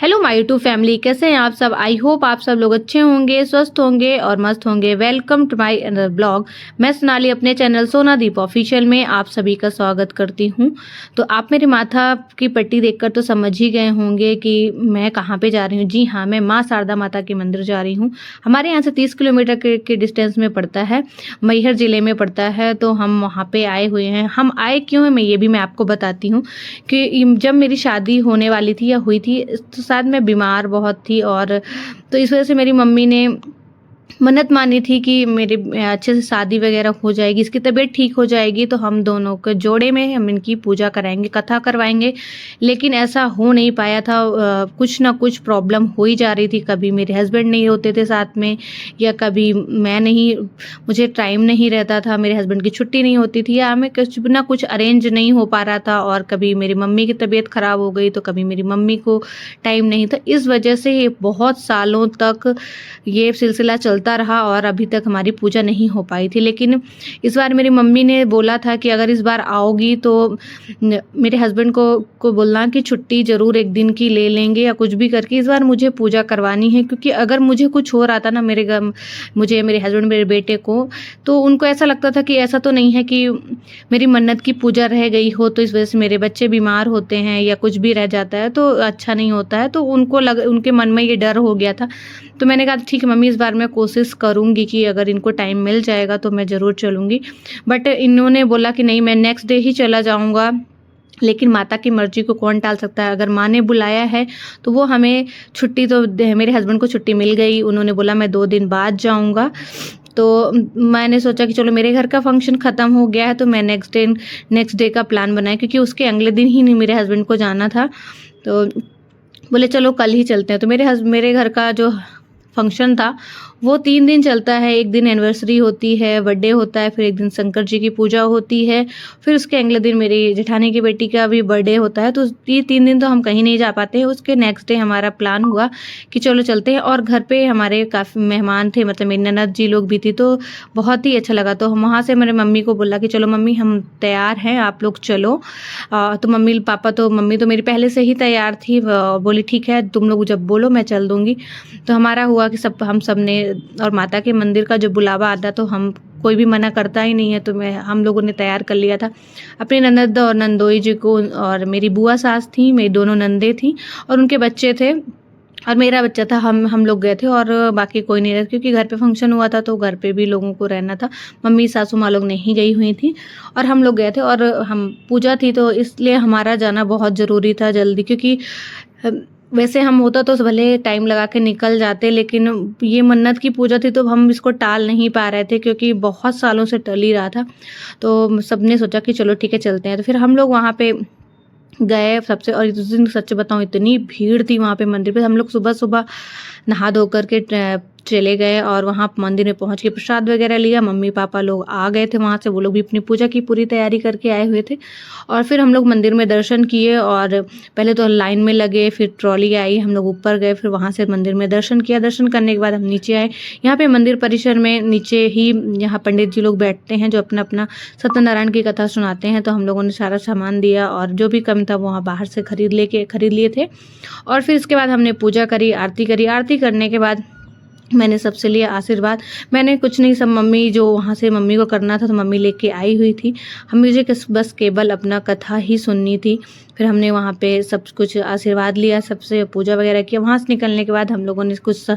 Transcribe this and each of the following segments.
Hello my YouTube family, कैसे हैं आप सब। आई होप आप सब लोग अच्छे होंगे, स्वस्थ होंगे और मस्त होंगे। Welcome to my another blog. मैं सोनाली अपने चैनल सोनादीप ऑफिशियल में आप सभी का स्वागत करती हूं। तो आप मेरे माथा की पट्टी देखकर तो समझ ही गए होंगे कि मैं कहां पे जा रही हूं। जी हाँ, मैं माँ शारदा माता के मंदिर जा रही हूँ। हमारे यहाँ से 30 किलोमीटर के डिस्टेंस में पड़ता है, मैहर ज़िले में पड़ता है। तो हम वहाँ पे आए हुए हैं। हम आए क्यों हैं ये भी मैं आपको बताती हूँ कि जब मेरी शादी होने वाली थी या हुई थी, तो शायद मैं बीमार बहुत थी, और तो इस वजह से मेरी मम्मी ने मन्नत मानी थी कि मेरे अच्छे से शादी वगैरह हो जाएगी, इसकी तबीयत ठीक हो जाएगी तो हम दोनों के जोड़े में हम इनकी पूजा कराएंगे, कथा करवाएंगे। लेकिन ऐसा हो नहीं पाया था। कुछ ना कुछ प्रॉब्लम हो ही जा रही थी। कभी मेरे हस्बैंड नहीं होते थे साथ में, या कभी मैं नहीं, मुझे टाइम नहीं रहता था, मेरे हस्बैंड की छुट्टी नहीं होती थी, या हमें कुछ ना कुछ अरेंज नहीं हो पा रहा था। और कभी मेरी मम्मी की तबीयत ख़राब हो गई तो कभी मेरी मम्मी को टाइम नहीं था। इस वजह से ये बहुत सालों तक ये सिलसिला चलता रहा और अभी तक हमारी पूजा नहीं हो पाई थी। लेकिन इस बार मेरी मम्मी ने बोला था कि अगर इस बार आओगी तो मेरे हस्बैंड को बोलना कि छुट्टी ज़रूर एक दिन की ले लेंगे या कुछ भी करके इस बार मुझे पूजा करवानी है। क्योंकि अगर मुझे कुछ हो रहा था ना, मेरे घर मुझे, मेरे हस्बैंड, मेरे बेटे को, तो उनको ऐसा लगता था कि ऐसा तो नहीं है कि मेरी मन्नत की पूजा रह गई हो तो इस वजह से मेरे बच्चे बीमार होते हैं या कुछ भी रह जाता है तो अच्छा नहीं होता है। तो उनके मन में ये डर हो गया था। तो मैंने कहा ठीक है मम्मी, इस बार मैं कोशिश करूँगी कि अगर इनको टाइम मिल जाएगा तो मैं ज़रूर चलूँगी। बट इन्होंने बोला कि नहीं, मैं नेक्स्ट डे ही चला जाऊँगा। लेकिन माता की मर्ज़ी को कौन टाल सकता है। अगर माँ ने बुलाया है तो वो हमें छुट्टी तो मेरे हस्बैंड को छुट्टी मिल गई। उन्होंने बोला मैं 2 दिन बाद जाऊँगा। तो मैंने सोचा कि चलो मेरे घर का फंक्शन ख़त्म हो गया है तो मैं नेक्स्ट डे का प्लान बनाया, क्योंकि उसके अगले दिन ही नहीं मेरे हस्बैंड को जाना था। तो बोले चलो कल ही चलते हैं। तो मेरे घर का जो फंक्शन था वो 3 दिन चलता है। एक दिन एनिवर्सरी होती है, बर्थडे होता है, फिर एक दिन शंकर जी की पूजा होती है, फिर उसके अगले दिन मेरी जेठानी की बेटी का भी बर्थडे होता है। तो ये 3 दिन तो हम कहीं नहीं जा पाते हैं। उसके नेक्स्ट डे हमारा प्लान हुआ कि चलो चलते हैं। और घर पे हमारे काफ़ी मेहमान थे, मतलब मेरी ननद जी लोग भी थी, तो बहुत ही अच्छा लगा। तो हम वहाँ से मेरे मम्मी को बोला कि चलो मम्मी हम तैयार हैं, आप लोग चलो। तो मम्मी तो मेरी पहले से ही तैयार थी। बोली ठीक है, तुम लोग जब बोलो मैं चल दूँगी। तो हमारा हुआ कि हम सब ने, और माता के मंदिर का जो बुलावा आता तो हम कोई भी मना करता ही नहीं है। तो हम लोगों ने तैयार कर लिया था अपनी ननद और नंदोई जी को, और मेरी बुआ सास थी, मेरी दोनों नंदे थी और उनके बच्चे थे और मेरा बच्चा था। हम लोग गए थे और बाकी कोई नहीं रहा, क्योंकि घर पे फंक्शन हुआ था तो घर पे भी लोगों को रहना था। मम्मी सासू माँ लोग नहीं गई हुई थी और हम लोग गए थे। और हम पूजा थी तो इसलिए हमारा जाना बहुत ज़रूरी था जल्दी, क्योंकि वैसे हम होता तो भले टाइम लगा के निकल जाते, लेकिन ये मन्नत की पूजा थी तो हम इसको टाल नहीं पा रहे थे, क्योंकि बहुत सालों से टल ही रहा था। तो सबने सोचा कि चलो ठीक है चलते हैं। तो फिर हम लोग वहाँ पे गए सबसे। और उस दिन सच बताऊँ इतनी भीड़ थी वहाँ पे मंदिर पे। हम लोग सुबह नहा धो करके चले गए और वहाँ मंदिर में पहुँच के प्रसाद वगैरह लिया। मम्मी पापा लोग आ गए थे वहाँ से, वो लोग भी अपनी पूजा की पूरी तैयारी करके आए हुए थे। और फिर हम लोग मंदिर में दर्शन किए, और पहले तो लाइन में लगे, फिर ट्रॉली आई, हम लोग ऊपर गए, फिर वहाँ से मंदिर में दर्शन किया। दर्शन करने के बाद हम नीचे आए। यहाँ पे मंदिर परिसर में नीचे ही यहाँ पंडित जी लोग बैठते हैं जो अपना अपना सत्यनारायण की कथा सुनाते हैं। तो हम लोगों ने सारा सामान दिया और जो भी कम था वहाँ बाहर से खरीद लिए थे। और फिर इसके बाद हमने पूजा करी, आरती करी। आरती करने के बाद मैंने सबसे लिया आशीर्वाद। मैंने कुछ नहीं, सब मम्मी, जो वहाँ से मम्मी को करना था तो मम्मी लेके आई हुई थी। मुझे बस केवल अपना कथा ही सुननी थी। फिर हमने वहाँ पे सब कुछ आशीर्वाद लिया, सबसे पूजा वगैरह किया। वहाँ से निकलने के बाद हम लोगों ने कुछ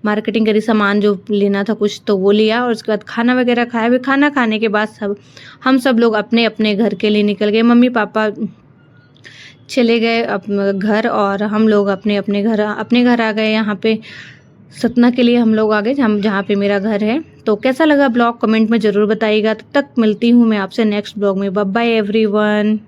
मार्केटिंग करी, सामान जो लेना था कुछ तो वो लिया। और उसके बाद खाना वगैरह खाया। फिर खाना खाने के बाद हम सब लोग अपने अपने घर के लिए निकल गए। मम्मी पापा चले गए अपने घर और हम लोग अपने अपने घर आ गए। यहाँ पे सतना के लिए हम लोग आ गए, जहाँ पे मेरा घर है। तो कैसा लगा ब्लॉग कमेंट में ज़रूर बताइएगा। तब तक मिलती हूँ मैं आपसे नेक्स्ट ब्लॉग में। Bye bye everyone.